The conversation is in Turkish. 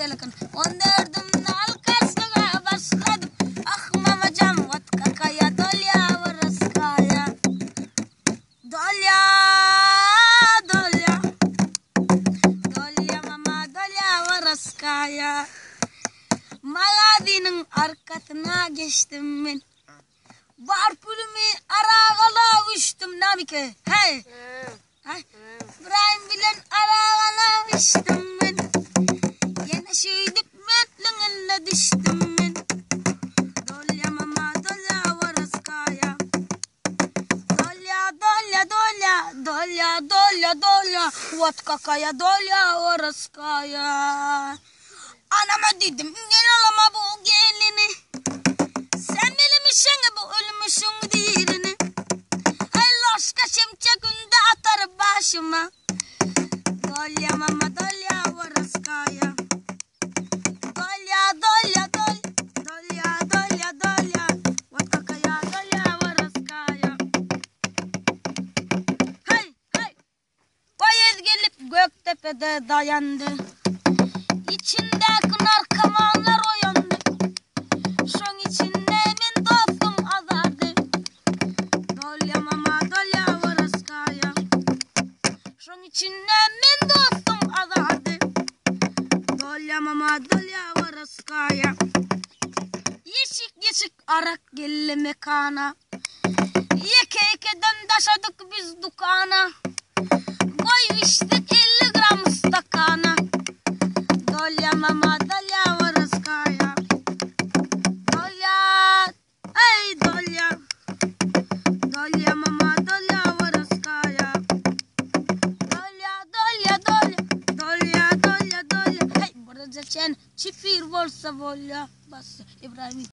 Selkan. 14'ümde alkışlığa başladım. Ah mamacam vodka kaya dolya varaskaya. Dolya, dolya. Dolya mama dolya varaskaya. Magadinin arkasına geçtim ben. Var pülümü arağala uçtum nabike. Hey. İbrahim bilen arağala uçtum ben. Yine şuyduk metlığına düştüm ben. Dolya mama dolya varaskaya. Dolya dolya dolya dolya dolya dolya. Vodka kaya dolya varaskaya. Anama dedim gel alama bu gelini. Sen bilmişsin bu ölmüşün değerini. Allah aşkına şimşekinde atar başıma. Dolya mama dolya varaskaya. Dolya dolya dolya dolya dolya dolya. Vodka kaya dolya varaskaya. Hey hey. Poyez gelip Göktepe'de dayandı. İçindeki narkomanlar uyandı. Şun içinde min dostum azardı. Dolya mama dolya varaskaya. Şun içinde min dostum azardı. Dolya mama dolya varaskaya. Yeşik yeşik arak geldi mekana. Yekeyken daşadık biz dukana. Koy içtik 50 gram stakana. Dolya mama dolya varaskaya. Dolya, hey dolya. Dolya mama dolya varaskaya. Dolya dolya dolya. Dolya dolya dolya. Hey burada sen çifir varsa volya bas İbrahim.